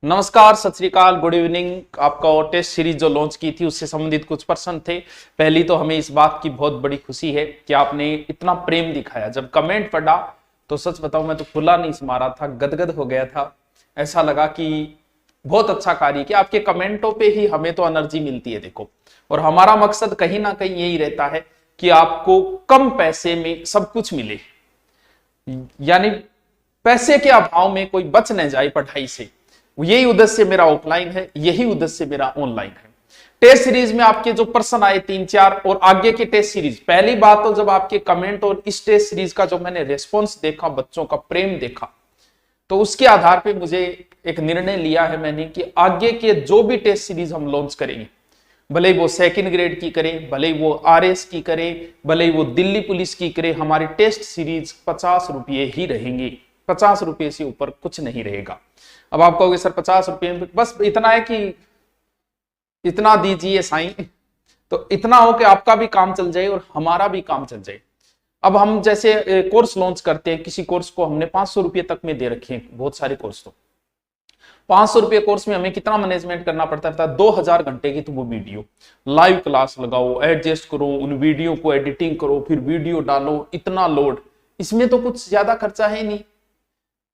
नमस्कार, सत श्री अकाल, गुड इवनिंग। आपका और टेस्ट सीरीज जो लॉन्च की थी उससे संबंधित कुछ प्रश्न थे। पहली तो हमें इस बात की बहुत बड़ी खुशी है कि आपने इतना प्रेम दिखाया। जब कमेंट पढ़ा तो सच बताऊं मैं तो खुला नहीं मारा था, गदगद हो गया था। ऐसा लगा कि बहुत अच्छा कार्य किया। आपके कमेंटों पे ही हमें तो एनर्जी मिलती है देखो, और हमारा मकसद कहीं ना कहीं यही रहता है कि आपको कम पैसे में सब कुछ मिले, यानी पैसे के अभाव में कोई बच न जाए पढ़ाई से। यही उद्देश्य मेरा ऑफलाइन है, यही उद्देश्य मेरा ऑनलाइन है। टेस्ट सीरीज में आपके जो प्रश्न आए 3-4 और आगे के टेस्ट सीरीज, पहली बात तो जब आपके कमेंट और इस टेस्ट सीरीज का जो मैंने रेस्पॉन्स देखा, बच्चों का प्रेम देखा, तो उसके आधार पे मुझे एक निर्णय लिया है मैंने कि आगे के जो भी टेस्ट सीरीज हम लॉन्च करेंगे, भले ही वो सेकंड ग्रेड की करें, भले ही वो आरएस की करें, भले ही वो दिल्ली पुलिस की करें, हमारी टेस्ट सीरीज 50 रुपये ही रहेंगी। 50 रुपये से ऊपर कुछ नहीं रहेगा। अब आप कहोगे सर 50 रुपये में बस इतना है कि इतना दीजिए साईं, तो इतना हो कि आपका भी काम चल जाए और हमारा भी काम चल जाए। अब हम जैसे कोर्स लॉन्च करते हैं, किसी कोर्स को हमने 500 रुपये तक में दे रखे हैं, बहुत सारे कोर्स। तो 500 रुपये कोर्स में हमें कितना मैनेजमेंट करना पड़ता था? 2000 घंटे की तो वो वीडियो लाइव क्लास लगाओ, एडजस्ट करो, उन वीडियो को एडिटिंग करो, फिर वीडियो डालो, इतना लोड। इसमें तो कुछ ज्यादा खर्चा है नहीं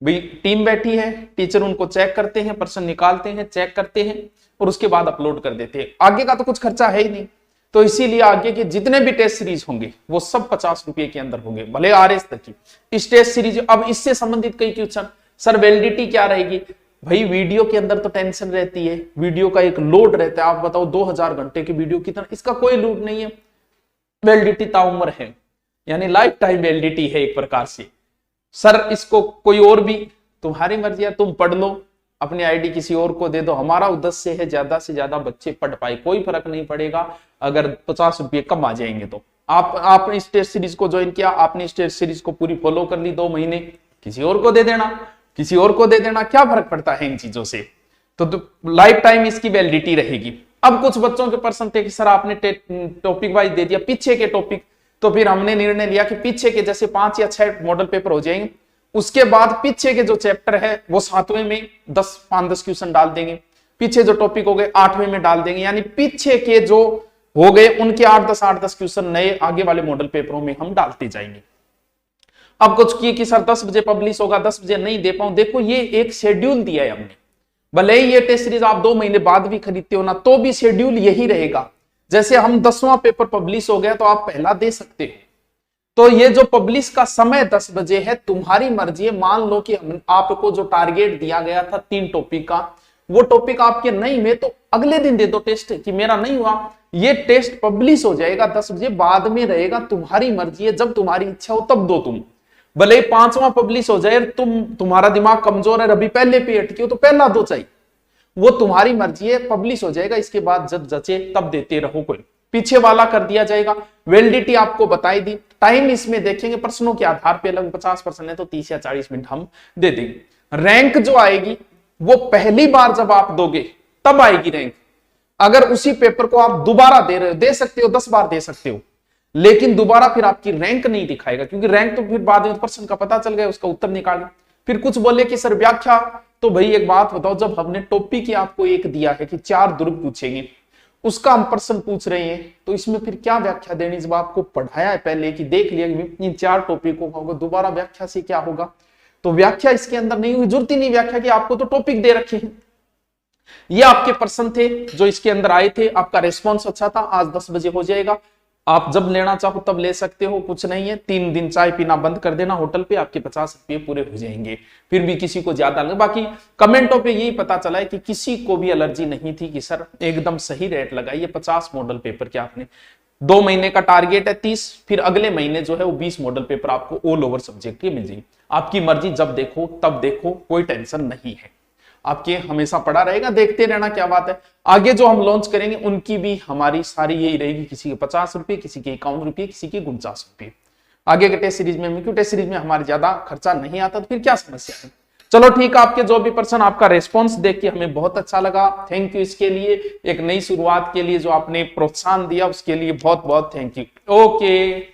भाई। टीम बैठी है, टीचर उनको चेक करते हैं, प्रश्न निकालते हैं, चेक करते हैं और उसके बाद अपलोड कर देते हैं। आगे का तो कुछ खर्चा है ही नहीं। तो इसीलिए आगे के जितने भी टेस्ट सीरीज होंगे वो सब 50 रुपये के अंदर होंगे, भले आरएस तक की। इस टेस्ट सीरीज अब इससे संबंधित कई क्वेश्चन, सर वैलिडिटी क्या रहेगी? भाई वीडियो के अंदर तो टेंशन रहती है, वीडियो का एक लोड रहता है। आप बताओ 2000 घंटे की वीडियो कितना, इसका कोई लोड नहीं है। वैलिडिटी ताउम्र है, यानी लाइफ टाइम वैलिडिटी है एक प्रकार से। सर इसको कोई और भी, तुम्हारी मर्जी है, तुम पढ़ लो, अपनी आईडी किसी और को दे दो। हमारा उद्देश्य है ज्यादा से ज्यादा बच्चे पढ़ पाए। कोई फर्क नहीं पड़ेगा अगर 50 रुपये कम आ जाएंगे तो। आपने इस टेस्ट सीरीज को ज्वाइन किया, आपने इस टेस्ट सीरीज को पूरी फॉलो कर ली 2 महीने, किसी और को दे देना, किसी और को दे देना, क्या फर्क पड़ता है इन चीजों से? तो लाइफ टाइम इसकी वैलिडिटी रहेगी। अब कुछ बच्चों के प्रश्न थे कि सर आपने टॉपिक वाइज दे दिया, पीछे के टॉपिक, तो फिर हमने निर्णय लिया कि पीछे के जैसे 5 या 6 मॉडल पेपर हो जाएंगे, उसके बाद पीछे के जो चैप्टर है वो 7वें में 5-10 क्वेश्चन डाल देंगे, पीछे जो टॉपिक हो गए 8वें में डाल देंगे, यानी पीछे के जो हो गए उनके 8-10 क्वेश्चन नए आगे वाले मॉडल पेपरों में हम डालते जाएंगे। अब कुछ किए कि सर 10 बजे पब्लिश होगा, 10 बजे नहीं दे पाऊं। देखो ये एक शेड्यूल दिया है हमने, भले ही ये टेस्ट सीरीज आप 2 महीने बाद भी खरीदते हो ना, तो भी शेड्यूल यही रहेगा। जैसे हम 10वां पेपर पब्लिश हो गया तो आप पहला दे सकते हो, तो ये जो पब्लिश का समय 10 बजे है, तुम्हारी मर्जी है। मान लो कि हम आपको जो टारगेट दिया गया था 3 टॉपिक का, वो टॉपिक आपके नहीं में, तो अगले दिन दे दो टेस्ट कि मेरा नहीं हुआ, ये टेस्ट पब्लिश हो जाएगा 10 बजे, बाद में रहेगा, तुम्हारी मर्जी है। जब तुम्हारी इच्छा हो तब दो तुम, भले ही 5वां पब्लिश हो जाए, तुम्हारा दिमाग कमजोर है, अभी पहले पे अटके हो तो पहला दो चाहिए, वो तुम्हारी मर्जी है। पब्लिश हो जाएगा, इसके बाद जब जचे तब देते रहो, कोई पीछे वाला कर दिया जाएगा। वैलिडिटी आपको बताई दी, टाइम इसमें देखेंगे प्रश्नों के आधार पे, लगभग 50% है तो 30 या 40 मिनट हम दे देंगे। रैंक जो आएगी वो पहली बार जब आप दोगे तब आएगी रैंक। अगर उसी पेपर को आप दोबारा दे रहे हो, दे सकते हो 10 बार दे सकते हो, लेकिन दोबारा फिर आपकी रैंक नहीं दिखाएगा, क्योंकि रैंक तो फिर बाद में प्रश्न का पता चल गया, उसका उत्तर निकाल। फिर कुछ बोले कि सर व्याख्या, तो भाई एक बात बताओ, जब हमने टॉपिक ही आपको एक दिया है कि 4 ध्रुव पूछेंगे, उसका हम प्रश्न पूछ रहे हैं, तो इसमें फिर क्या व्याख्या देनी? जब आपको पढ़ाया है पहले कि देख लिया कि इन 4 टॉपिकों का होगा, दोबारा व्याख्या से क्या होगा? तो व्याख्या इसके अंदर नहीं हुई, जरूरत ही नहीं व्याख्या की, आपको तो टॉपिक दे रखे हैं। ये आपके प्रश्न थे जो इसके अंदर आए थे। आपका रेस्पॉन्स अच्छा था। आज 10 बजे हो जाएगा, आप जब लेना चाहो तब ले सकते हो, कुछ नहीं है। 3 दिन चाय पीना बंद कर देना होटल पे, आपके 50 रुपये पूरे हो जाएंगे। फिर भी किसी को ज्यादा लगे। बाकी कमेंटों पे यही पता चला है कि किसी को भी एलर्जी नहीं थी कि सर एकदम सही रेट लगाइए। 50 मॉडल पेपर के आपने 2 महीने का टारगेट है 30, फिर अगले महीने जो है वो 20 मॉडल पेपर आपको ऑल ओवर सब्जेक्ट के मिल जाएंगे। आपकी मर्जी, जब देखो तब देखो, कोई टेंशन नहीं है। आपके हमेशा पड़ा रहेगा, देखते रहना क्या बात है। आगे जो हम लॉन्च करेंगे उनकी भी हमारी सारी यही रहेगी, किसी के 50 रुपये, किसी के 51 रुपये, किसी के 49 रुपये। आगे के टेस्ट सीरीज में, क्योंकि टेस्ट सीरीज में हमारे ज्यादा खर्चा नहीं आता, तो फिर क्या समस्या है। चलो ठीक है, आपके जो भी पर्सन, आपका रेस्पॉन्स देख के हमें बहुत अच्छा लगा। थैंक यू इसके लिए, एक नई शुरुआत के लिए जो आपने प्रोत्साहन दिया उसके लिए बहुत बहुत थैंक यू। ओके।